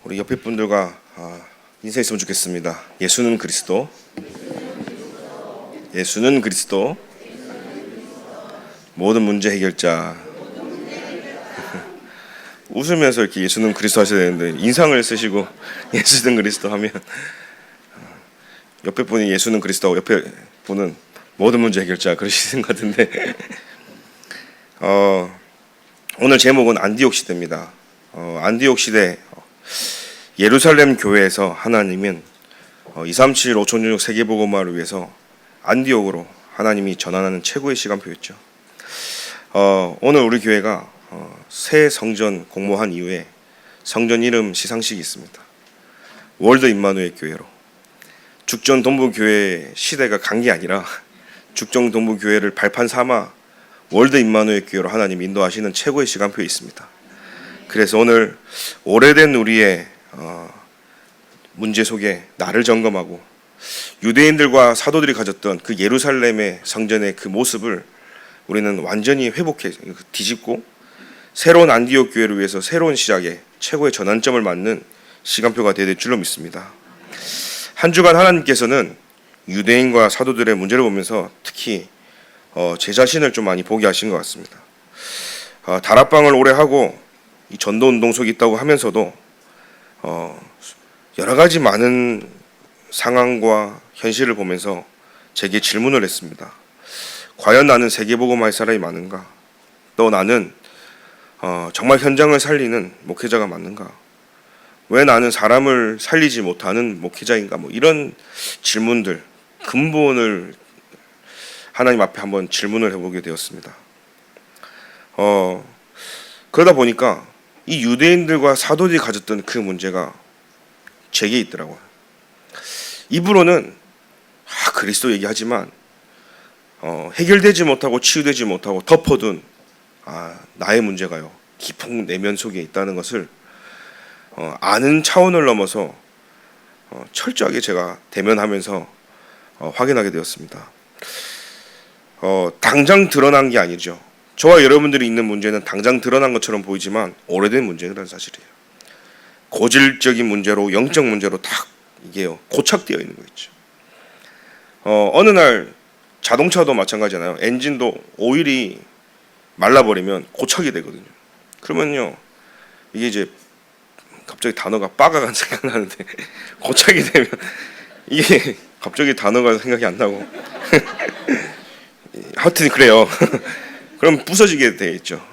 우리 옆에 분들과 인사했으면 좋겠습니다. 예수는 그리스도, 예수는 그리스도, 모든 문제 해결자. 웃으면서 이렇게 예수는 그리스도 하셔야 되는데 인상을 쓰시고 예수는 그리스도 하면 옆에 분이 예수는 그리스도하고 옆에 분은 모든 문제 해결자 그러시는 것 같은데 오늘 제목은 안디옥 시대입니다. 안디옥 시대 예루살렘 교회에서 하나님은 237 5,600 세계복음화를 위해서 안디옥으로 하나님이 전환하는 최고의 시간표였죠. 오늘 우리 교회가 새 성전 공모한 이후에 성전 이름 시상식이 있습니다. 월드 임마누엘 교회로 죽전 동부교회 시대가 간 게 아니라 죽전 동부교회를 발판 삼아 월드 임마누엘 교회로 하나님 인도하시는 최고의 시간표에 있습니다. 그래서 오늘 오래된 우리의 문제 속에 나를 점검하고 유대인들과 사도들이 가졌던 그 예루살렘의 성전의 그 모습을 우리는 완전히 회복해 뒤집고 새로운 안디옥 교회를 위해서 새로운 시작에 최고의 전환점을 맞는 시간표가 되야 될 줄로 믿습니다. 한 주간 하나님께서는 유대인과 사도들의 문제를 보면서 특히 제 자신을 좀 많이 보게 하신 것 같습니다. 다락방을 오래 하고 이 전도운동 속에 있다고 하면서도 여러 가지 많은 상황과 현실을 보면서 제게 질문을 했습니다. 과연 나는 세계복음화의 사람이 많은가? 또 나는 정말 현장을 살리는 목회자가 맞는가? 왜 나는 사람을 살리지 못하는 목회자인가? 이런 질문들, 근본을 하나님 앞에 한번 질문을 해보게 되었습니다. 그러다 보니까 이 유대인들과 사도들이 가졌던 그 문제가 제게 있더라고요. 입으로는 그리스도 얘기하지만 해결되지 못하고 치유되지 못하고 덮어둔 나의 문제가요 깊은 내면 속에 있다는 것을 아는 차원을 넘어서 철저하게 제가 대면하면서 확인하게 되었습니다. 당장 드러난 게 아니죠. 저와 여러분들이 있는 문제는 당장 드러난 것처럼 보이지만 오래된 문제라는 사실이에요. 고질적인 문제로, 영적 문제로 딱 이게요 고착되어 있는 거 있죠. 어느 날 자동차도 마찬가지잖아요. 엔진도 오일이 말라버리면 고착이 되거든요. 그러면요 이게 이제 갑자기 단어가 빠가가 생각나는데 고착이 되면 이게 갑자기 단어가 생각이 안 나고 하여튼 그래요. 그럼 부서지게 돼 있죠.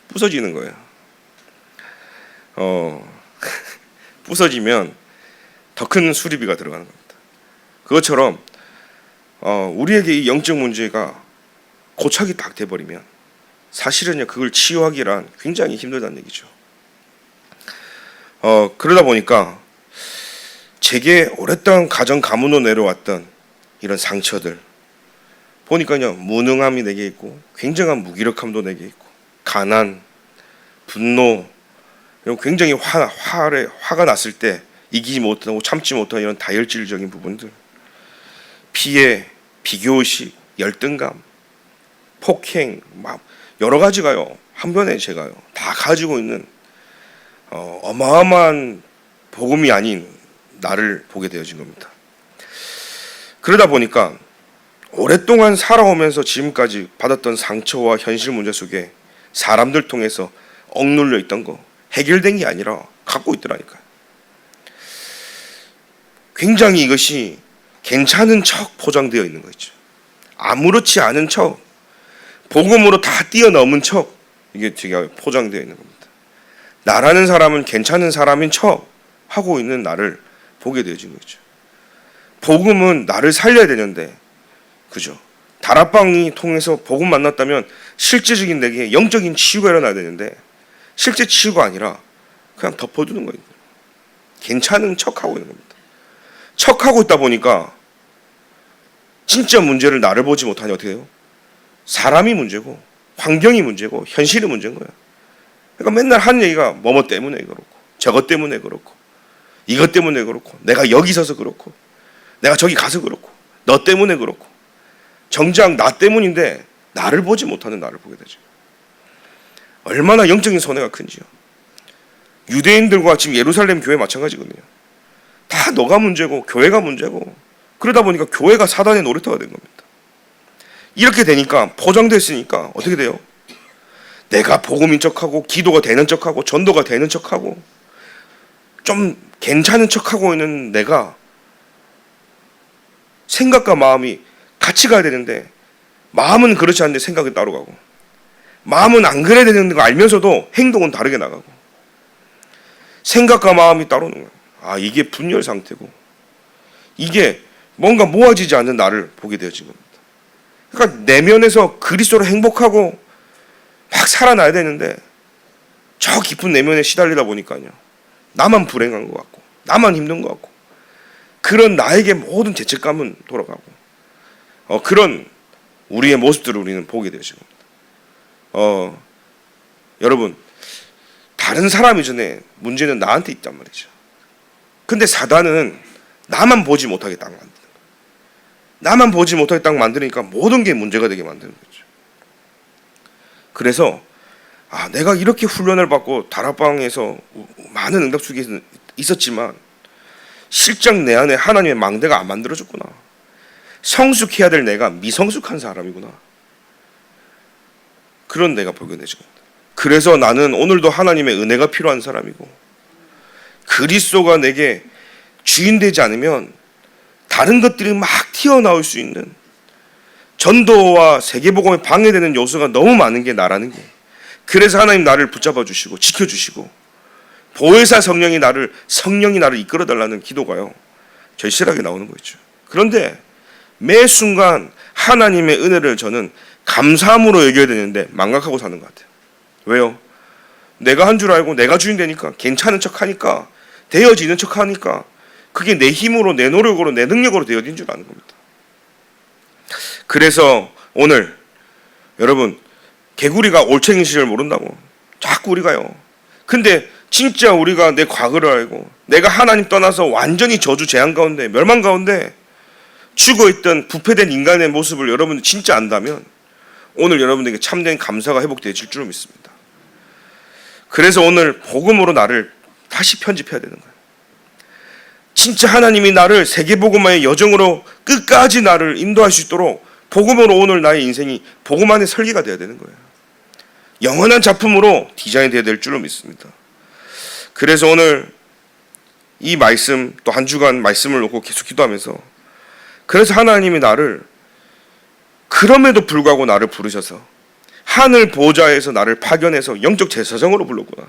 부서지는 거예요. 부서지면 더 큰 수리비가 들어가는 겁니다. 그것처럼 우리에게 이 영적 문제가 고착이 딱 돼버리면 사실은요 그걸 치유하기란 굉장히 힘들다는 얘기죠. 그러다 보니까 제게 오랫동안 가정 가문으로 내려왔던 이런 상처들 보니까요 무능함이 내게 있고 굉장한 무기력함도 내게 있고 가난, 분노 이런 굉장히 화가 났을 때 이기지 못하고 참지 못하는 이런 다혈질적인 부분들, 피해, 비교의식, 열등감, 폭행, 여러 가지가요 한 번에 제가요 다 가지고 있는 어마어마한 복음이 아닌 나를 보게 되어진 겁니다. 그러다 보니까 오랫동안 살아오면서 지금까지 받았던 상처와 현실 문제 속에 사람들 통해서 억눌려 있던 거 해결된 게 아니라 갖고 있더라니까요. 굉장히 이것이 괜찮은 척 포장되어 있는 거 있죠. 아무렇지 않은 척, 복음으로 다 뛰어넘은 척 이게 제가 포장되어 있는 겁니다. 나라는 사람은 괜찮은 사람인 척 하고 있는 나를 보게 되어진 거죠. 복음은 나를 살려야 되는데 그죠? 다락방이 통해서 복음 만났다면 실제적인 내게 영적인 치유가 일어나야 되는데 실제 치유가 아니라 그냥 덮어두는 거예요. 괜찮은 척하고 있는 겁니다. 척하고 있다 보니까 진짜 문제를 나를 보지 못하니 어떻게 해요? 사람이 문제고 환경이 문제고 현실이 문제인 거예요. 그러니까 맨날 하는 얘기가 뭐뭐 때문에 그렇고 저것 때문에 그렇고 이것 때문에 그렇고 내가 여기 있어서 그렇고 내가 저기 가서 그렇고 너 때문에 그렇고 정작 나 때문인데 나를 보지 못하는 나를 보게 되죠. 얼마나 영적인 손해가 큰지요. 유대인들과 지금 예루살렘 교회 마찬가지거든요. 다 너가 문제고 교회가 문제고, 그러다 보니까 교회가 사단의 놀이터가 된 겁니다. 이렇게 되니까, 포장됐으니까 어떻게 돼요? 내가 복음인 척하고 기도가 되는 척하고 전도가 되는 척하고 좀 괜찮은 척하고 있는 내가 생각과 마음이 같이 가야 되는데, 마음은 그렇지 않은데 생각이 따로 가고, 마음은 안 그래야 되는 거 알면서도 행동은 다르게 나가고, 생각과 마음이 따로 오는 거예요. 이게 분열 상태고, 이게 뭔가 모아지지 않는 나를 보게 되어진 겁니다. 그러니까 내면에서 그리스도로 행복하고 막 살아나야 되는데, 저 깊은 내면에 시달리다 보니까요, 나만 불행한 것 같고 나만 힘든 것 같고, 그런 나에게 모든 죄책감은 돌아가고, 그런 우리의 모습들을 우리는 보게 되어진 겁니다. 여러분, 다른 사람이 전에 문제는 나한테 있단 말이죠. 근데 사단은 나만 보지 못하게 딱 만드는 거예요. 나만 보지 못하게 딱 만드니까 모든 게 문제가 되게 만드는 거죠. 그래서 내가 이렇게 훈련을 받고 다락방에서 많은 응답 속에 있었지만 실장 내 안에 하나님의 망대가 안 만들어졌구나. 성숙해야 될 내가 미성숙한 사람이구나. 그런 내가 보게 되죠. 그래서 나는 오늘도 하나님의 은혜가 필요한 사람이고, 그리스도가 내게 주인 되지 않으면 다른 것들이 막 튀어나올 수 있는, 전도와 세계복음에 방해되는 요소가 너무 많은 게 나라는 게, 그래서 하나님 나를 붙잡아 주시고 지켜주시고 보혜사 성령이 나를 이끌어 달라는 기도가요 절실하게 나오는 거죠. 그런데 매 순간 하나님의 은혜를 저는 감사함으로 여겨야 되는데 망각하고 사는 것 같아요. 왜요? 내가 한 줄 알고 내가 주인 되니까, 괜찮은 척하니까, 되어지는 척하니까, 그게 내 힘으로, 내 노력으로, 내 능력으로 되어진 줄 아는 겁니다. 그래서 오늘 여러분, 개구리가 올챙이 시절 모른다고 자꾸 우리가요. 근데 진짜 우리가 내 과거를 알고 내가 하나님 떠나서 완전히 저주 재앙 가운데, 멸망 가운데 죽어있던 부패된 인간의 모습을 여러분이 진짜 안다면 오늘 여러분들에게 참된 감사가 회복되실 줄 믿습니다. 그래서 오늘 복음으로 나를 다시 편집해야 되는 거예요. 진짜 하나님이 나를 세계복음화의 여정으로 끝까지 나를 인도할 수 있도록 복음으로 오늘 나의 인생이 복음 안에 설계가 되어야 되는 거예요. 영원한 작품으로 디자인 되어야 될 줄로 믿습니다. 그래서 오늘 이 말씀, 또 한 주간 말씀을 놓고 계속 기도하면서, 그래서 하나님이 나를, 그럼에도 불구하고 나를 부르셔서 하늘 보좌에서 나를 파견해서 영적 제사장으로 불렀구나.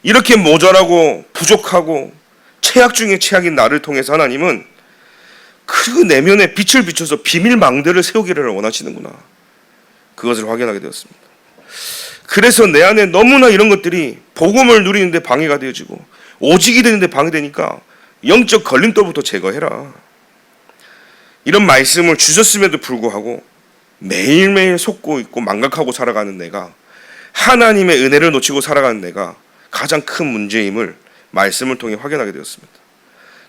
이렇게 모자라고 부족하고 최악 중에 최악인 나를 통해서 하나님은 그 내면에 빛을 비춰서 비밀 망대를 세우기를 원하시는구나. 그것을 확인하게 되었습니다. 그래서 내 안에 너무나 이런 것들이 복음을 누리는데 방해가 되어지고 오직이 되는데 방해되니까 영적 걸림돌부터 제거해라. 이런 말씀을 주셨음에도 불구하고 매일매일 속고 있고 망각하고 살아가는 내가, 하나님의 은혜를 놓치고 살아가는 내가 가장 큰 문제임을 말씀을 통해 확인하게 되었습니다.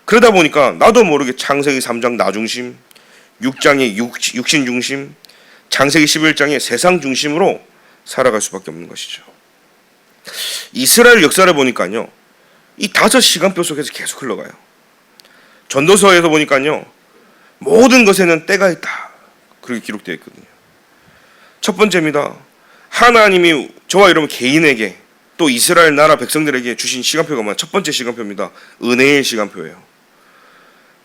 그러다 보니까 나도 모르게 창세기 3장 나 중심, 6장의 육신 중심, 창세기 11장의 세상 중심으로 살아갈 수밖에 없는 것이죠. 이스라엘 역사를 보니까요, 이 5시간표 속에서 계속 흘러가요. 전도서에서 보니까요, 모든 것에는 때가 있다, 그렇게 기록되어 있거든요. 첫 번째입니다. 하나님이 저와 여러분 개인에게, 또 이스라엘 나라 백성들에게 주신 시간표가 뭐냐? 첫 번째 시간표입니다. 은혜의 시간표예요.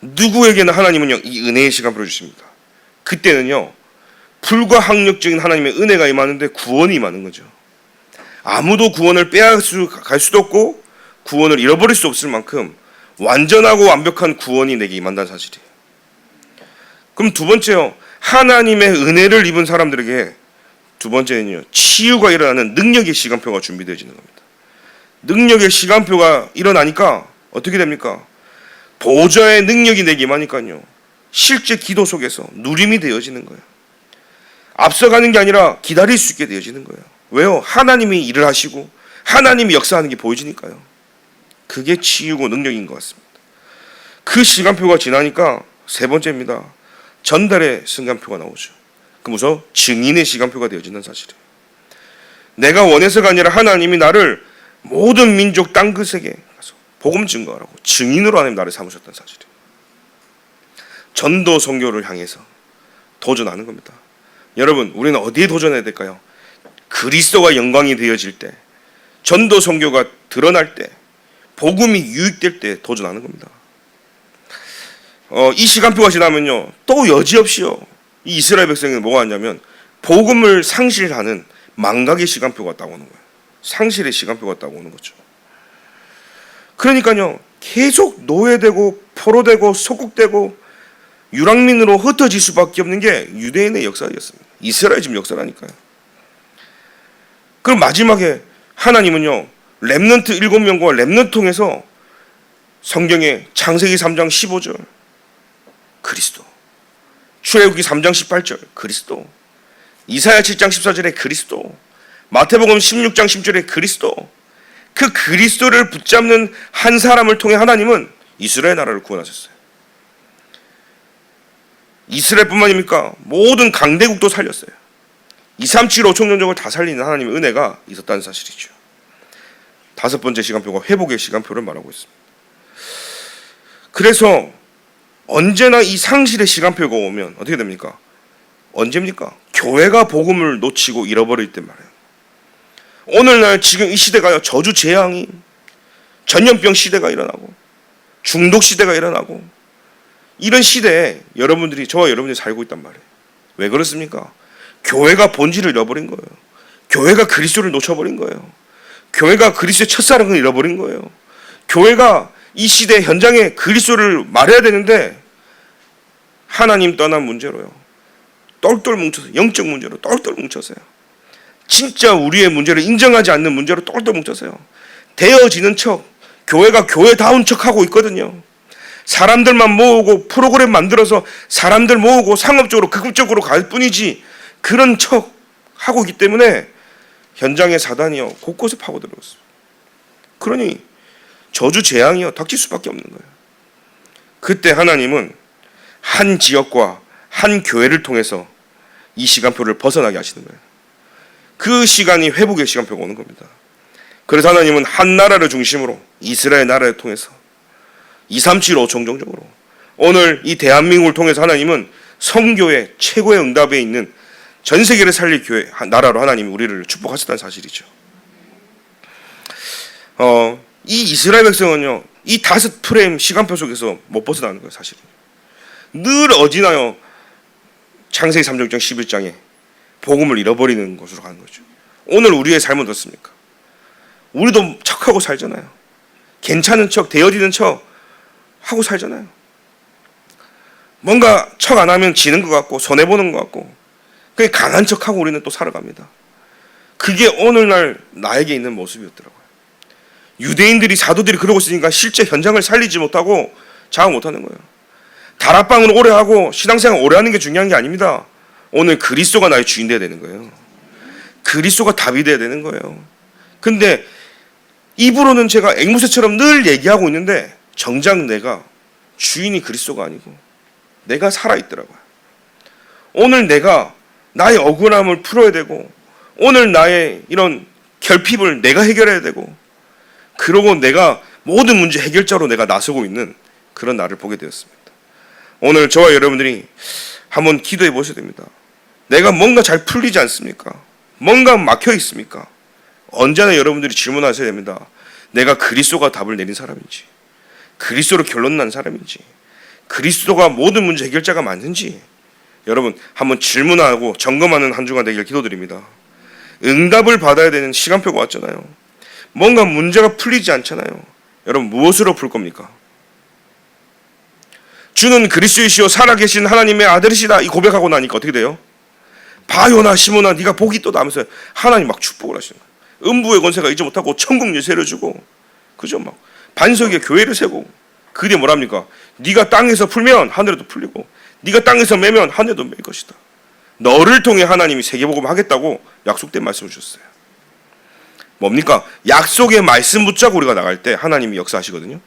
누구에게나 하나님은요, 이 은혜의 시간표를 주십니다. 그때는요, 불가항력적인 하나님의 은혜가 임하는데 구원이 임하는 거죠. 아무도 구원을 빼앗갈 수도 없고 구원을 잃어버릴 수 없을 만큼 완전하고 완벽한 구원이 내게 임한다는 사실이에요. 그럼 두 번째요, 하나님의 은혜를 입은 사람들에게 두 번째는요, 치유가 일어나는 능력의 시간표가 준비되어지는 겁니다. 능력의 시간표가 일어나니까 어떻게 됩니까? 보좌의 능력이 내게 임하니까요, 실제 기도 속에서 누림이 되어지는 거예요. 앞서가는 게 아니라 기다릴 수 있게 되어지는 거예요. 왜요? 하나님이 일을 하시고 하나님이 역사하는 게 보여지니까요. 그게 치유고 능력인 것 같습니다. 그 시간표가 지나니까 세 번째입니다. 전달의 시간표가 나오죠. 그러면서 증인의 시간표가 되어지는 사실이에요. 내가 원해서가 아니라 하나님이 나를 모든 민족 땅끝에게 가서 복음 증거하라고 증인으로 하나님 나를 삼으셨다는 사실이에요. 전도 선교를 향해서 도전하는 겁니다. 여러분, 우리는 어디에 도전해야 될까요? 그리스도가 영광이 되어질 때, 전도 선교가 드러날 때, 복음이 유익될 때 도전하는 겁니다. 이 시간표가 지나면요, 또 여지없이요, 이 이스라엘 백성에는 뭐가 왔냐면 복음을 상실하는 망각의 시간표가 딱 오는 거예요. 상실의 시간표가 딱 오는 거죠. 그러니까요, 계속 노예되고 포로되고 속국되고 유랑민으로 흩어질 수밖에 없는 게 유대인의 역사였습니다. 이스라엘 지금 역사라니까요. 그럼 마지막에 하나님은요, 렘넌트 7명과 렘넌트 통해서 성경에 창세기 3장 15절 그리스도, 출애굽기 3장 18절 그리스도, 이사야 7장 14절에 그리스도, 마태복음 16장 10절에 그리스도, 그 그리스도를 붙잡는 한 사람을 통해 하나님은 이스라엘 나라를 구원하셨어요. 이스라엘뿐만입니까? 모든 강대국도 살렸어요. 237 5천 종족을 다 살리는 하나님의 은혜가 있었다는 사실이죠. 다섯 번째 시간표가 회복의 시간표를 말하고 있습니다. 그래서 언제나 이 상실의 시간표가 오면 어떻게 됩니까? 언제입니까? 교회가 복음을 놓치고 잃어버릴 때 말이에요. 오늘날 지금 이 시대가요, 저주 재앙이, 전염병 시대가 일어나고 중독 시대가 일어나고 이런 시대에 여러분들이, 저와 여러분들이 살고 있단 말이에요. 왜 그렇습니까? 교회가 본질을 잃어버린 거예요. 교회가 그리스도를 놓쳐버린 거예요. 교회가 그리스도의 첫사랑을 잃어버린 거예요. 교회가 이 시대 현장에 그리스도를 말해야 되는데 하나님 떠난 문제로요, 똘똘 뭉쳐서, 영적 문제로 똘똘 뭉쳐서요, 진짜 우리의 문제를 인정하지 않는 문제로 똘똘 뭉쳐서요, 되어지는 척, 교회가 교회다운 척하고 있거든요. 사람들만 모으고 프로그램 만들어서 사람들 모으고 상업적으로 극적으로 갈 뿐이지 그런 척 하고 있기 때문에 현장의 사단이요, 곳곳에 파고들고 있어요. 그러니 저주 재앙이요, 닥칠 수밖에 없는 거예요. 그때 하나님은 한 지역과 한 교회를 통해서 이 시간표를 벗어나게 하시는 거예요. 그 시간이 회복의 시간표가 오는 겁니다. 그래서 하나님은 한 나라를 중심으로 이스라엘 나라를 통해서 237 5천 종족으로 오늘 이 대한민국을 통해서 하나님은 선교의 최고의 응답에 있는 전 세계를 살릴 교회 나라로 하나님이 우리를 축복하셨다는 사실이죠. 이 이스라엘 백성은요, 이 다섯 프레임 시간표 속에서 못 벗어나는 거예요. 사실은 늘 어지나요, 창세기 3장 11장에 복음을 잃어버리는 것으로 가는 거죠. 오늘 우리의 삶은 어떻습니까? 우리도 척하고 살잖아요. 괜찮은 척, 되어지는 척 하고 살잖아요. 뭔가 척 안 하면 지는 것 같고 손해보는 것 같고 그게 강한 척하고 우리는 또 살아갑니다. 그게 오늘날 나에게 있는 모습이었더라고요. 유대인들이, 사도들이 그러고 있으니까 실제 현장을 살리지 못하고 장악 못하는 거예요. 다락방을 오래 하고 신앙생활 오래 하는 게 중요한 게 아닙니다. 오늘 그리스도가 나의 주인 되어야 되는 거예요. 그리스도가 답이 되어야 되는 거예요. 근데 입으로는 제가 앵무새처럼 늘 얘기하고 있는데 정작 내가 주인이 그리스도가 아니고 내가 살아있더라고요. 오늘 내가 나의 억울함을 풀어야 되고 오늘 나의 이런 결핍을 내가 해결해야 되고 그러고 내가 모든 문제 해결자로 내가 나서고 있는 그런 나를 보게 되었습니다. 오늘 저와 여러분들이 한번 기도해 보셔야 됩니다. 내가 뭔가 잘 풀리지 않습니까? 뭔가 막혀 있습니까? 언제나 여러분들이 질문하셔야 됩니다. 내가 그리스도가 답을 내린 사람인지, 그리스도로 결론 난 사람인지, 그리스도가 모든 문제 해결자가 맞는지 여러분 한번 질문하고 점검하는 한 주가 되길 기도드립니다. 응답을 받아야 되는 시간표가 왔잖아요. 뭔가 문제가 풀리지 않잖아요. 여러분 무엇으로 풀 겁니까? 주는 그리스도이시오 살아계신 하나님의 아들이시다 이 고백하고 나니까 어떻게 돼요? 바요나 시몬아 네가 복이 있도다 하면서 하나님 막 축복을 하시는 거예요. 음부의 권세가 이제 못하고 천국 열쇠를 주고, 그죠? 막 반석에 교회를 세고, 그게 뭐랍니까? 네가 땅에서 풀면 하늘에도 풀리고 네가 땅에서 매면 하늘에도 맬 것이다. 너를 통해 하나님이 세계복음 하겠다고 약속된 말씀을 주셨어요. 뭡니까? 약속의 말씀 붙잡고 우리가 나갈 때 하나님이 역사하시거든요.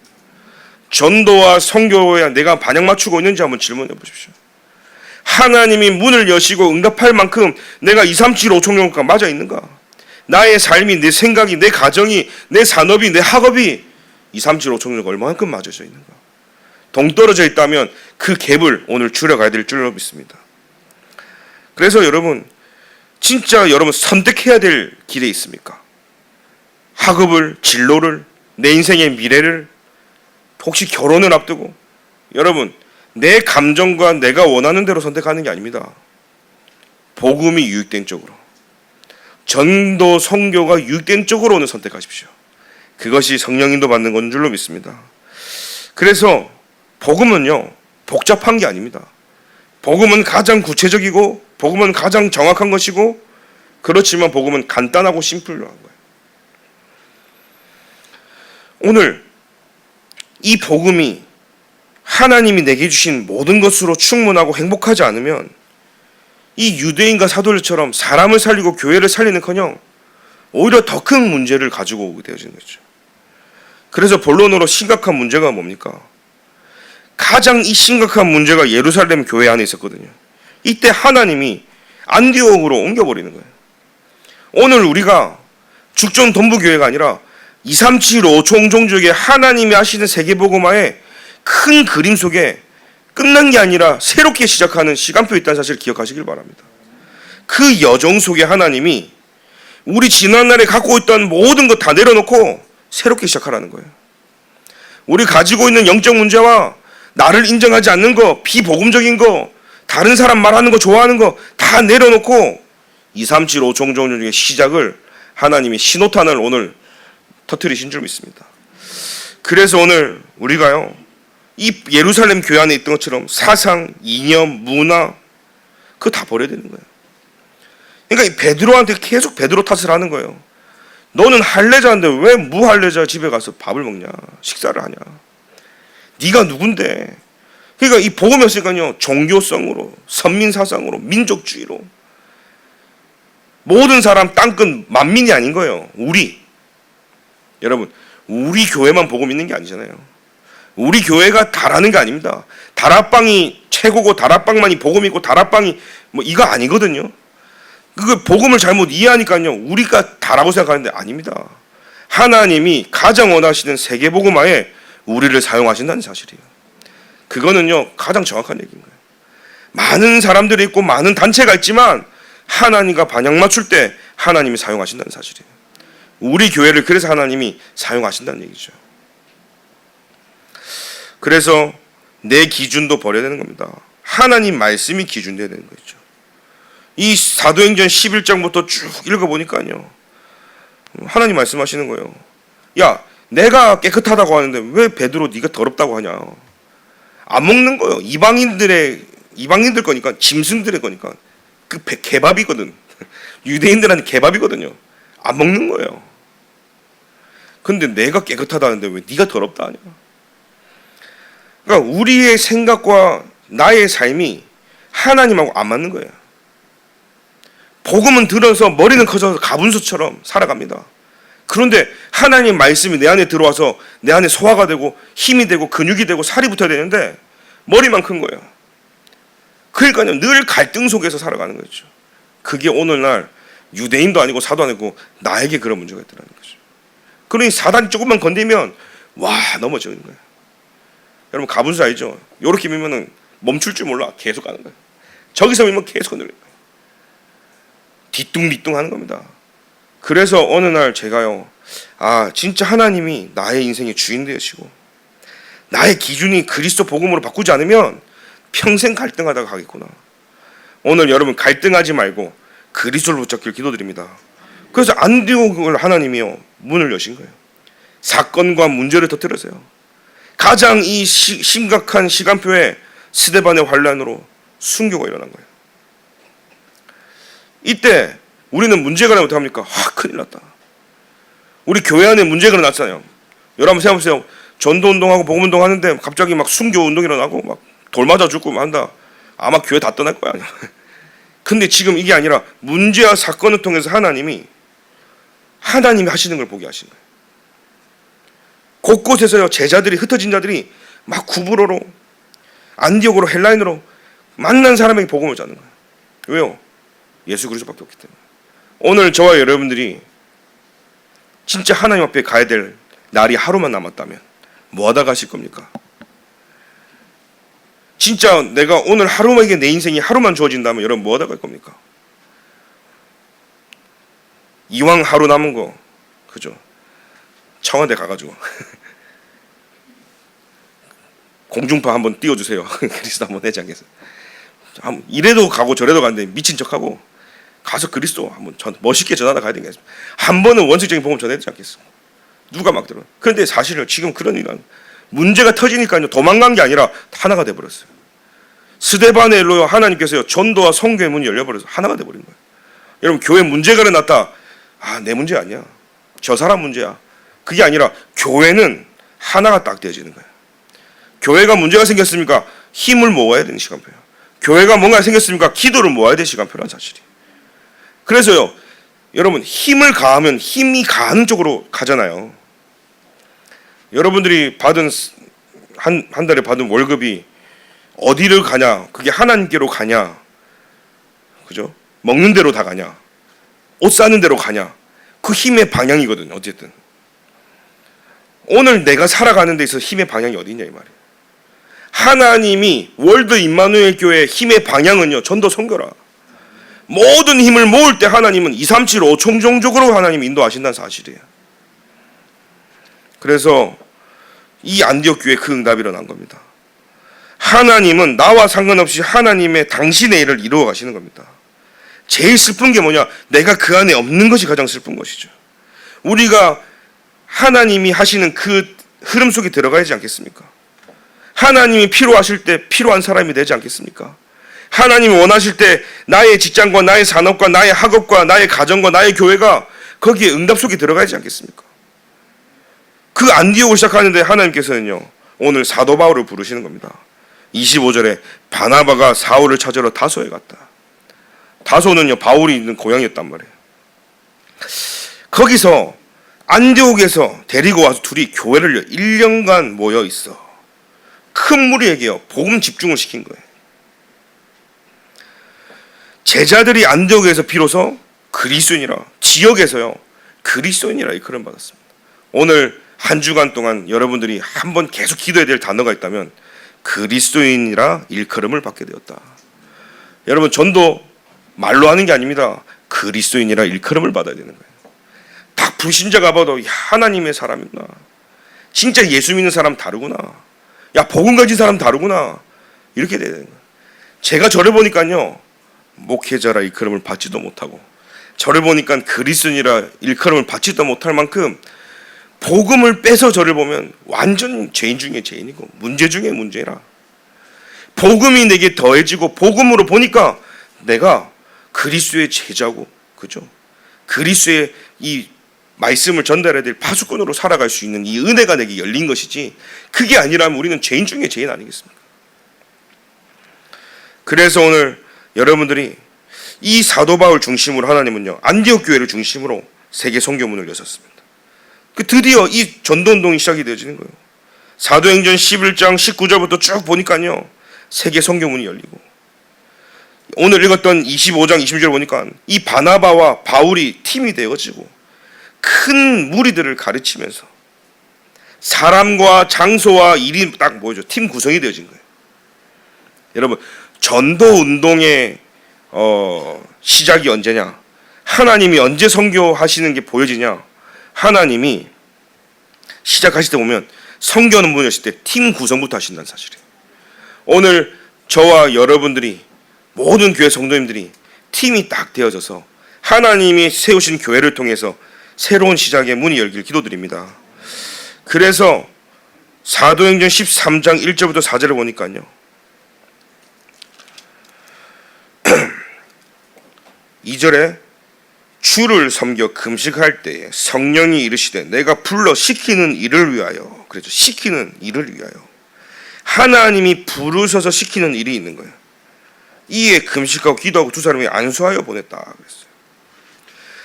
전도와 선교에 내가 반영 맞추고 있는지 한번 질문해 보십시오. 하나님이 문을 여시고 응답할 만큼 내가 2, 3, 7, 5천 종족과 맞아 있는가? 나의 삶이, 내 생각이, 내 가정이, 내 산업이, 내 학업이 237 5천족 얼마만큼 맞아져 있는가? 동떨어져 있다면 그 갭을 오늘 줄여가야 될 줄로 믿습니다. 그래서 여러분, 진짜 여러분 선택해야 될 길에 있습니까? 학업을, 진로를, 내 인생의 미래를, 혹시 결혼을 앞두고, 여러분 내 감정과 내가 원하는 대로 선택하는 게 아닙니다. 복음이 유익된 쪽으로, 전도 선교가 유익된 쪽으로 오늘 선택하십시오. 그것이 성령인도 받는 건 줄로 믿습니다. 그래서 복음은요 복잡한 게 아닙니다. 복음은 가장 구체적이고 복음은 가장 정확한 것이고, 그렇지만 복음은 간단하고 심플한 거예요. 오늘 이 복음이 하나님이 내게 주신 모든 것으로 충분하고 행복하지 않으면 이 유대인과 사도들처럼 사람을 살리고 교회를 살리는커녕 오히려 더 큰 문제를 가지고 오게 되어지는 거죠. 그래서 본론으로 심각한 문제가 뭡니까? 가장 이 심각한 문제가 예루살렘 교회 안에 있었거든요. 이때 하나님이 안디옥으로 옮겨버리는 거예요. 오늘 우리가 죽전 동부교회가 아니라 237 5총종족의 하나님이 하시는 세계복음화의 큰 그림 속에 끝난 게 아니라 새롭게 시작하는 시간표에 있다는 사실을 기억하시길 바랍니다. 그 여정 속에 하나님이 우리 지난날에 갖고 있던 모든 것 다 내려놓고 새롭게 시작하라는 거예요. 우리 가지고 있는 영적 문제와 나를 인정하지 않는 거, 비복음적인 거, 다른 사람 말하는 거 좋아하는 거 다 내려놓고 237 5총종족의 시작을 하나님이 신호탄을 오늘 터뜨리신 줄 믿습니다. 그래서 오늘 우리가요 이 예루살렘 교회 안에 있던 것처럼 사상, 이념, 문화 그거 다 버려야 되는 거예요. 그러니까 이 베드로한테 계속 베드로 탓을 하는 거예요. 너는 할례자인데 왜 무할례자 집에 가서 밥을 먹냐, 식사를 하냐, 네가 누군데. 그러니까 이 복음이 없으니까요 종교성으로, 선민사상으로, 민족주의로 모든 사람 땅끝 만민이 아닌 거예요. 여러분 우리 교회만 복음 있는 게 아니잖아요. 우리 교회가 다라는 게 아닙니다. 다락방이 최고고 다락방만이 복음 있고 다락방이 뭐 이거 아니거든요. 그 복음을 잘못 이해하니까요 우리가 다라고 생각하는데 아닙니다. 하나님이 가장 원하시는 세계복음화에 우리를 사용하신다는 사실이에요. 그거는요 가장 정확한 얘기인 거예요. 많은 사람들이 있고 많은 단체가 있지만 하나님과 반향 맞출 때 하나님이 사용하신다는 사실이에요. 우리 교회를 그래서 하나님이 사용하신다는 얘기죠. 그래서 내 기준도 버려야 되는 겁니다. 하나님 말씀이 기준 되어야 되는 거죠. 이 사도행전 11장부터 쭉 읽어보니까요 하나님 말씀하시는 거예요. 야, 내가 깨끗하다고 하는데 왜 베드로 네가 더럽다고 하냐. 안 먹는 거예요. 이방인들 거니까, 짐승들의 거니까. 그 개밥이거든. 유대인들한테 개밥이거든요. 안 먹는 거예요. 근데 내가 깨끗하다는데 왜 네가 더럽다 하냐. 그러니까 우리의 생각과 나의 삶이 하나님하고 안 맞는 거예요. 복음은 들어서 머리는 커져서 가분수처럼 살아갑니다. 그런데 하나님 말씀이 내 안에 들어와서 내 안에 소화가 되고 힘이 되고 근육이 되고 살이 붙어야 되는데 머리만 큰 거예요. 그러니까요 늘 갈등 속에서 살아가는 거죠. 그게 오늘날 유대인도 아니고 사도 아니고 나에게 그런 문제가 있다는 거죠. 그러니 사단이 조금만 건드리면 와 넘어지는 거예요. 여러분 가분수 알죠? 요렇게 밀면은 멈출 줄 몰라. 계속 가는 거예요. 저기서 밀면 계속 건드려요. 뒤뚱뒤뚱 하는 겁니다. 그래서 어느 날 제가요 진짜 하나님이 나의 인생의 주인 되시고 나의 기준이 그리스도 복음으로 바꾸지 않으면 평생 갈등하다가 가겠구나. 오늘 여러분 갈등하지 말고 그리스도를 붙잡길 기도드립니다. 그래서 안디옥을 하나님이요 문을 여신 거예요. 사건과 문제를 터뜨려서요 가장 이 심각한 시간표에 스데반의 환란으로 순교가 일어난 거예요. 이때 우리는 문제가 나면 어떡합니까? 큰일 났다. 우리 교회 안에 문제가 일어났잖아요. 여러분 생각해보세요. 전도운동하고 복음운동 하는데 갑자기 막 순교운동이 일어나고 막 돌 맞아 죽고 막 한다. 아마 교회 다 떠날 거야. 근데 지금 이게 아니라 문제와 사건을 통해서 하나님이 하시는 걸 보게 하신 거예요. 곳곳에서요 제자들이 흩어진 자들이 막 구브로로 안디옥으로 헬라인으로 만난 사람에게 복음을 전하는 거예요. 왜요? 예수 그리스도밖에 없기 때문에. 오늘 저와 여러분들이 진짜 하나님 앞에 가야 될 날이 하루만 남았다면 뭐 하다 가실 겁니까? 진짜 내가 오늘 하루만에 내 인생이 하루만 주어진다면 여러분 뭐 하다 갈 겁니까? 이왕 하루 남은 거 그죠? 청와대 가가지고 공중파 한번 띄워주세요. 그리스도 한번 내지 않겠어요? 이래도 가고 저래도 가는데 미친 척하고 가서 그리스도 한번 멋있게 전하다 가야 되겠습니다. 한 번은 원칙적인 복음 전해야 되지 않겠어요? 누가 막 들어요. 그런데 사실은 지금 그런 일은 문제가 터지니까요 도망간 게 아니라 하나가 돼버렸어요. 스데바넬로 하나님께서요 전도와 선교의 문이 열려버려서 하나가 돼버린 거예요. 여러분 교회 문제가 일어났다. 내 문제 아니야. 저 사람 문제야. 그게 아니라 교회는 하나가 딱 되어지는 거예요. 교회가 문제가 생겼습니까? 힘을 모아야 되는 시간표예요. 교회가 뭔가 생겼습니까? 기도를 모아야 될 시간표란 사실이에요. 그래서요 여러분 힘을 가하면 힘이 가는 쪽으로 가잖아요. 여러분들이 받은 한 달에 받은 월급이 어디를 가냐? 그게 하나님께로 가냐? 그죠? 먹는 대로 다 가냐? 옷 사는 대로 가냐? 그 힘의 방향이거든요. 어쨌든 오늘 내가 살아가는 데 있어서 힘의 방향이 어디 있냐 이 말이에요. 하나님이 월드 임마누엘 교회의 힘의 방향은요 전도 선교라. 모든 힘을 모을 때 하나님은 237 5총종적으로 하나님이 인도하신다는 사실이에요. 그래서 이 안디옥 교회에 그 응답이 일어난 겁니다. 하나님은 나와 상관없이 하나님의 당신의 일을 이루어 가시는 겁니다. 제일 슬픈 게 뭐냐? 내가 그 안에 없는 것이 가장 슬픈 것이죠. 우리가 하나님이 하시는 그 흐름 속에 들어가야지 않겠습니까? 하나님이 필요하실 때 필요한 사람이 되지 않겠습니까? 하나님이 원하실 때 나의 직장과 나의 산업과 나의 학업과 나의 가정과 나의 교회가 거기에 응답 속에 들어가야지 않겠습니까? 그 안디옥을 시작하는데 하나님께서는요 오늘 사도 바울을 부르시는 겁니다. 25절에 바나바가 사울을 찾으러 다소에 갔다. 다소는요 바울이 있는 고향이었단 말이에요. 거기서 안디옥에서 데리고 와서 둘이 교회를 1년간 모여 있어 큰 무리에게요 복음 집중을 시킨 거예요. 제자들이 안디옥에서 비로소 그리스도인이라 지역에서요 그리스도인이라 일컬음 받았습니다. 오늘 한 주간 동안 여러분들이 한번 계속 기도해야 될 단어가 있다면 그리스도인이라 일컬음을 받게 되었다. 여러분 전도 말로 하는 게 아닙니다. 그리스도인이라 일컬음을 받아야 되는 거예요. 딱 불신자가 봐도 야, 하나님의 사람이구나. 진짜 예수 믿는 사람 다르구나. 야 복음 가진 사람 다르구나. 이렇게 돼야 되는 거예요. 제가 저를 보니까요 목회자라 일컬음을 받지도 못하고 저를 보니까 그리스도인이라 일컬음을 받지도 못할 만큼 복음을 빼서 저를 보면 완전 죄인 중에 죄인이고 문제 중에 문제라. 복음이 내게 더해지고 복음으로 보니까 내가 그리스도의 제자고 그죠? 그리스도의 이 말씀을 전달해야 될 파수꾼으로 살아갈 수 있는 이 은혜가 내게 열린 것이지 그게 아니라면 우리는 죄인 중에 죄인 아니겠습니까? 그래서 오늘 여러분들이 이 사도 바울 중심으로 하나님은요 안디옥 교회를 중심으로 세계 선교문을 여셨습니다. 드디어 이 전도운동이 시작이 되어지는 거예요. 사도행전 11장 19절부터 쭉 보니까요 세계 선교문이 열리고 오늘 읽었던 25장 20절 보니까 이 바나바와 바울이 팀이 되어지고 큰 무리들을 가르치면서 사람과 장소와 일이 딱 뭐죠? 팀 구성이 되어진 거예요. 여러분 전도운동의 시작이 언제냐? 하나님이 언제 선교하시는 게 보여지냐? 하나님이 시작하실 때 보면 선교하는 분이 오실 때 팀 구성부터 하신다는 사실이에요. 오늘 저와 여러분들이 모든 교회 성도님들이 팀이 딱 되어져서 하나님이 세우신 교회를 통해서 새로운 시작의 문이 열길 기도드립니다. 그래서 사도행전 13장 1절부터 4절을 보니까요 2절에 주를 섬겨 금식할 때에 성령이 이르시되 내가 불러 시키는 일을 위하여 그렇죠. 시키는 일을 위하여 하나님이 부르셔서 시키는 일이 있는 거예요. 이에 금식하고 기도하고 두 사람이 안수하여 보냈다 그랬어요.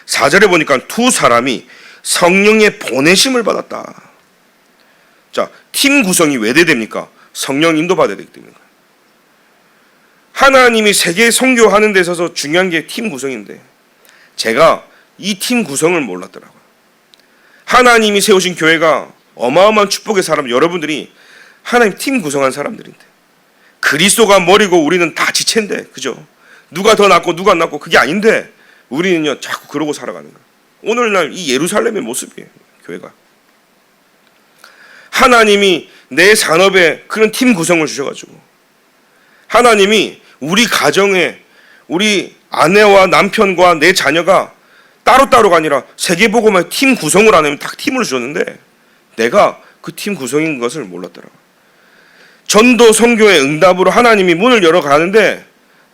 4절에 보니까 두 사람이 성령의 보내심을 받았다. 자, 팀 구성이 왜 됩니까? 성령 인도받아야 되기 때문에. 하나님이 세계 선교하는 데 있어서 중요한 게 팀 구성인데 제가 이 팀 구성을 몰랐더라고요. 하나님이 세우신 교회가 어마어마한 축복의 사람, 여러분들이 하나님 팀 구성한 사람들인데, 그리스도가 머리고 우리는 다 지체인데, 그죠? 누가 더 낫고 누가 안 낫고 그게 아닌데 우리는요 자꾸 그러고 살아가는 거예요. 오늘날 이 예루살렘의 모습이에요. 교회가 하나님이 내 산업에 그런 팀 구성을 주셔가지고, 하나님이 우리 가정에 우리 아내와 남편과 내 자녀가 따로따로가 아니라 세계복음의 팀 구성을 하면 딱 팀을 주셨는데, 내가 그 팀 구성인 것을 몰랐더라. 전도 선교의 응답으로 하나님이 문을 열어가는데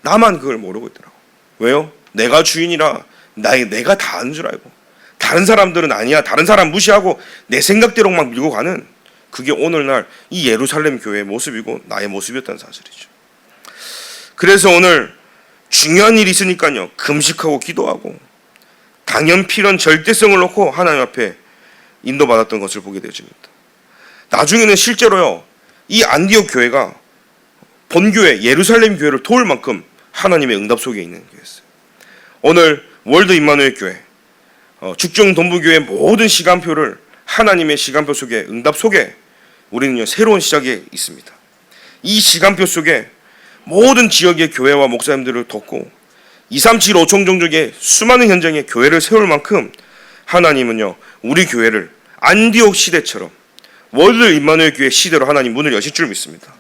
나만 그걸 모르고 있더라고. 왜요? 내가 주인이라 내가 다 아는 줄 알고, 다른 사람들은 아니야, 다른 사람 무시하고 내 생각대로만 밀고 가는, 그게 오늘날 이 예루살렘 교회의 모습이고 나의 모습이었다는 사실이죠. 그래서 오늘 중요한 일이 있으니까요, 금식하고 기도하고 당연필연 절대성을 놓고 하나님 앞에 인도받았던 것을 보게 되어집니다. 나중에는 실제로요, 이 안디옥 교회가 본교회 예루살렘 교회를 도울 만큼 하나님의 응답 속에 있는 교회였어요. 오늘 월드 임마누엘 교회, 죽정 동부교회 모든 시간표를 하나님의 시간표 속에, 응답 속에 우리는요 새로운 시작이 있습니다. 이 시간표 속에 모든 지역의 교회와 목사님들을 돕고 237 5총 종족의 수많은 현장에 교회를 세울 만큼 하나님은요 우리 교회를 안디옥 시대처럼 월드 임마누엘 교회 시대로 하나님 문을 여실 줄 믿습니다.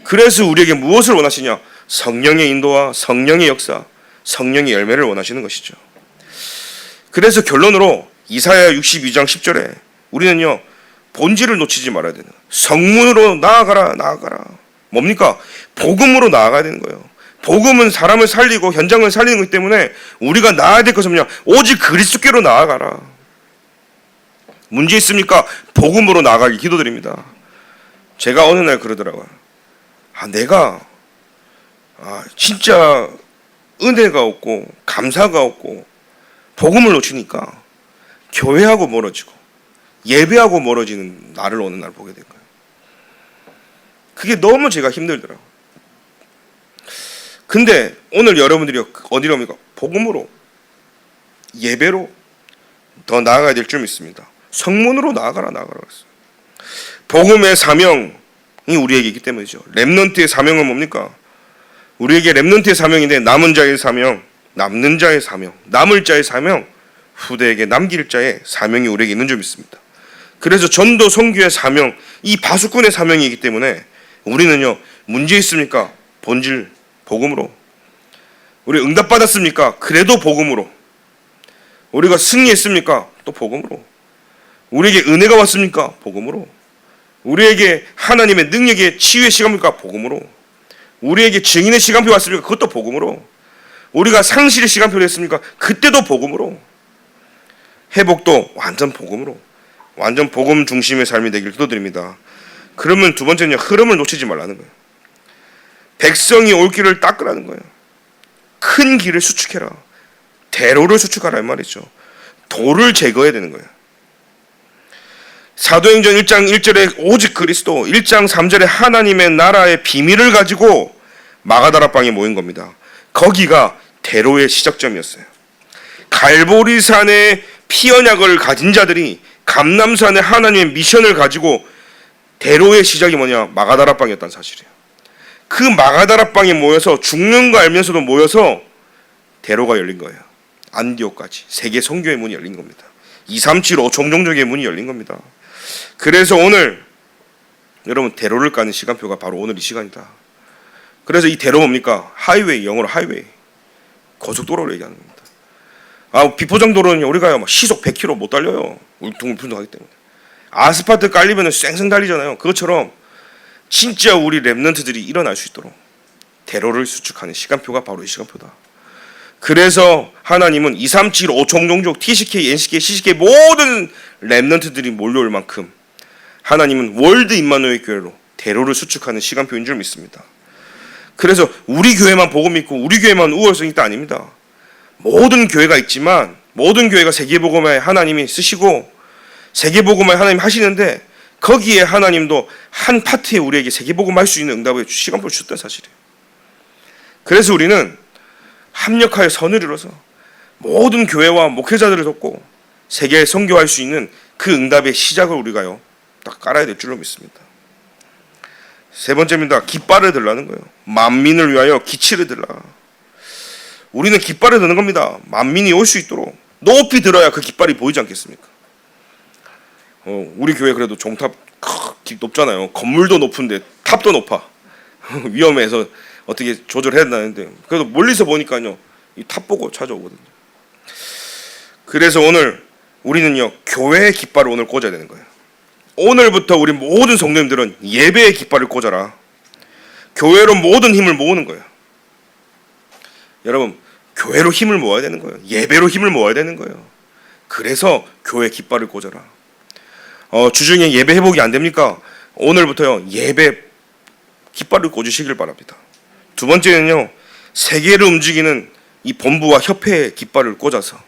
그래서 우리에게 무엇을 원하시냐? 성령의 인도와 성령의 역사, 성령의 열매를 원하시는 것이죠. 그래서 결론으로 이사야 62장 10절에 우리는요 본질을 놓치지 말아야 되는 거예요. 성문으로 나아가라, 나아가라. 뭡니까? 복음으로 나아가야 되는 거예요. 복음은 사람을 살리고 현장을 살리는 것이기 때문에 우리가 나아야 될 것은 뭐냐? 오직 그리스도께로 나아가라. 문제 있습니까? 복음으로 나아가기 기도드립니다. 제가 어느 날 그러더라고요. 내가 진짜 은혜가 없고 감사가 없고 복음을 놓치니까 교회하고 멀어지고 예배하고 멀어지는 나를 어느 날 보게 된 거예요. 그게 너무 제가 힘들더라고요. 근데 오늘 여러분들이 어디로 합니까? 복음으로, 예배로 더 나아가야 될 줄 믿습니다. 성문으로 나아가라, 나아가라 했어요. 복음의 사명이 우리에게 있기 때문이죠. 렘넌트의 사명은 뭡니까? 우리에게 렘넌트의 사명인데, 남은 자의 사명, 남는 자의 사명, 남을 자의 사명, 후대에게 남길 자의 사명이 우리에게 있는 줄 믿습니다. 그래서 전도 선교의 사명, 이 바수꾼의 사명이기 때문에 우리는요 문제 있습니까? 본질 복음으로. 우리 응답받았습니까? 그래도 복음으로. 우리가 승리했습니까? 또 복음으로. 우리에게 은혜가 왔습니까? 복음으로. 우리에게 하나님의 능력의 치유의 시간입니까? 복음으로. 우리에게 증인의 시간표 왔습니까? 그것도 복음으로. 우리가 상실의 시간표를 했습니까? 그때도 복음으로. 회복도 완전 복음으로. 완전 복음 중심의 삶이 되길 기도드립니다. 그러면 두 번째는요, 흐름을 놓치지 말라는 거예요. 백성이 올 길을 닦으라는 거예요. 큰 길을 수축해라. 대로를 수축하라 이 말이죠. 돌을 제거해야 되는 거예요. 사도행전 1장 1절에 오직 그리스도, 1장 3절에 하나님의 나라의 비밀을 가지고 마가다락방에 모인 겁니다. 거기가 대로의 시작점이었어요. 갈보리산의 피언약을 가진 자들이 감람산의 하나님의 미션을 가지고 대로의 시작이 뭐냐? 마가다락방이었다는 사실이에요. 그 마가다락방에 모여서 죽는 거 알면서도 모여서 대로가 열린 거예요. 안디옥까지 세계 선교의 문이 열린 겁니다. 237 5총 종족의 문이 열린 겁니다. 그래서 오늘 여러분 대로를 까는 시간표가 바로 오늘 이 시간이다. 그래서 이 대로 뭡니까? 하이웨이, 영어로 하이웨이, 고속도로를 얘기하는 겁니다. 비포장도로는 우리가 막 시속 100km 못 달려요. 울퉁불퉁하기 때문에. 아스팔트 깔리면 쌩쌩 달리잖아요. 그것처럼 진짜 우리 렘넌트들이 일어날 수 있도록 대로를 수축하는 시간표가 바로 이 시간표다. 그래서 하나님은 237 5총 종족, TCK, NCK, CCK 모든 렘넌트들이 몰려올 만큼 하나님은 월드 임마누엘 교회로 대로를 수축하는 시간표인 줄 믿습니다. 그래서 우리 교회만 복음 있고 우리 교회만 우월성이 있다 아닙니다. 모든 교회가 있지만 모든 교회가 세계복음에 하나님이 쓰시고 세계복음에 하나님 하시는데 거기에 하나님도 한 파트에 우리에게 세계복음 할 수 있는 응답의 시간표를 주셨다는 사실이에요. 그래서 우리는 합력하여 선을 이뤄서 모든 교회와 목회자들을 돕고 세계에 선교할 수 있는 그 응답의 시작을 우리가요 딱 깔아야 될 줄로 믿습니다. 세 번째입니다. 깃발을 들라는 거예요. 만민을 위하여 기치를 들라. 우리는 깃발을 드는 겁니다. 만민이 올 수 있도록 높이 들어야 그 깃발이 보이지 않겠습니까? 우리 교회 그래도 종탑 높잖아요. 건물도 높은데 탑도 높아. 위험해서 어떻게 조절해야 된다는데 그래도 멀리서 보니까요 이 탑 보고 찾아오거든요. 그래서 오늘 우리는요 교회의 깃발을 오늘 꽂아야 되는 거예요. 오늘부터 우리 모든 성도님들은 예배의 깃발을 꽂아라. 교회로 모든 힘을 모으는 거예요. 여러분 교회로 힘을 모아야 되는 거예요. 예배로 힘을 모아야 되는 거예요. 그래서 교회 깃발을 꽂아라. 주중에 예배 회복이 안 됩니까? 오늘부터요 예배 깃발을 꽂으시길 바랍니다. 두 번째는요 세계를 움직이는 이 본부와 협회의 깃발을 꽂아서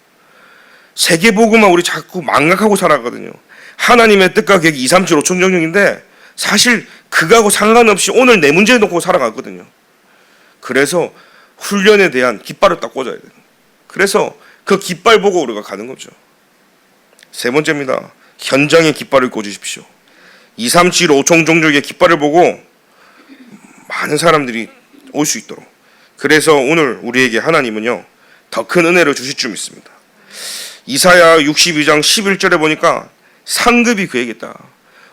세계 복음만 우리 자꾸 망각하고 살아가거든요. 하나님의 뜻과 계획이 237 5천정령인데 사실 그거하고 상관없이 오늘 내 문제 놓고 살아가거든요. 그래서 훈련에 대한 깃발을 딱 꽂아야 돼요. 그래서 그 깃발 보고 우리가 가는 거죠. 세 번째입니다. 현장에 깃발을 꽂으십시오. 237 5총종족의 깃발을 보고 많은 사람들이 올 수 있도록. 그래서 오늘 우리에게 하나님은요 더 큰 은혜를 주실 줄 믿습니다. 이사야 62장 11절에 보니까 상급이 그에게 있다.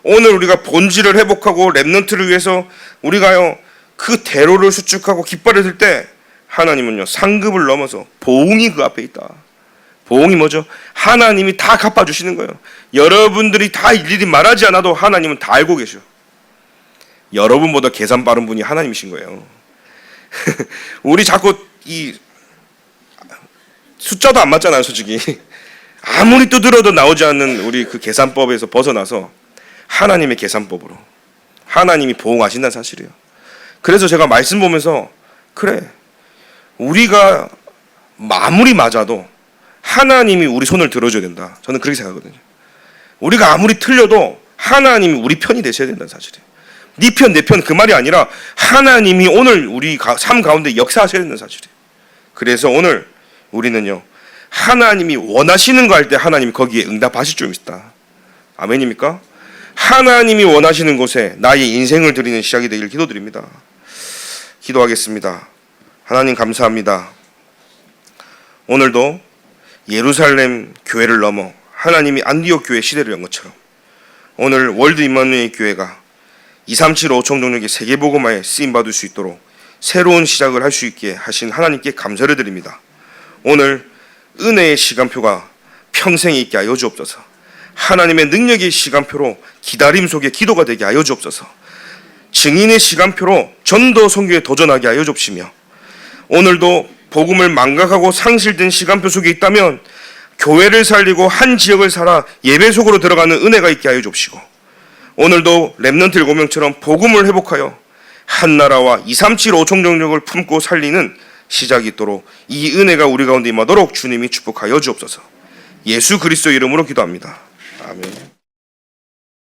오늘 우리가 본질을 회복하고 렘넌트를 위해서 우리가요 그 대로를 수축하고 깃발을 들 때 하나님은요 상급을 넘어서 보응이 그 앞에 있다. 보응이 뭐죠? 하나님이 다 갚아주시는 거예요. 여러분들이 다 일일이 말하지 않아도 하나님은 다 알고 계셔. 여러분보다 계산 빠른 분이 하나님이신 거예요. 우리 자꾸 이 숫자도 안 맞잖아요, 솔직히. 아무리 두드려도 나오지 않는 우리 그 계산법에서 벗어나서 하나님의 계산법으로 하나님이 보응하신다는 사실이에요. 그래서 제가 말씀 보면서 그래 우리가 아무리 맞아도 하나님이 우리 손을 들어줘야 된다. 저는 그렇게 생각하거든요. 우리가 아무리 틀려도 하나님이 우리 편이 되셔야 된다는 사실이에요. 네 편, 내 편 그 말이 아니라 하나님이 오늘 우리 삶 가운데 역사하셔야 된다는 사실이에요. 그래서 오늘 우리는요 하나님이 원하시는 거 할 때 하나님이 거기에 응답하실 줄 믿다. 아멘입니까? 하나님이 원하시는 곳에 나의 인생을 드리는 시작이 되길 기도드립니다. 기도하겠습니다. 하나님 감사합니다. 오늘도 예루살렘 교회를 넘어 하나님이 안디옥 교회 시대를 연 것처럼 오늘 월드 임마누엘 교회가 237 5총종족의 세계복음화에 쓰임받을 수 있도록 새로운 시작을 할 수 있게 하신 하나님께 감사를 드립니다. 오늘 은혜의 시간표가 평생에 있게 하여 주옵소서. 하나님의 능력의 시간표로 기다림 속에 기도가 되게 하여 주옵소서. 증인의 시간표로 전도 선교에 도전하게 하여 주옵시며 오늘도 복음을 망각하고 상실된 시간표 속에 있다면 교회를 살리고 한 지역을 살아 예배 속으로 들어가는 은혜가 있게 하여 주옵시고 오늘도 렘넌트 7명처럼 복음을 회복하여 한 나라와 237 5총종족을 품고 살리는 시작이 있도록 이 은혜가 우리 가운데 임하도록 주님이 축복하여 주옵소서. 예수 그리스도 이름으로 기도합니다. 아멘.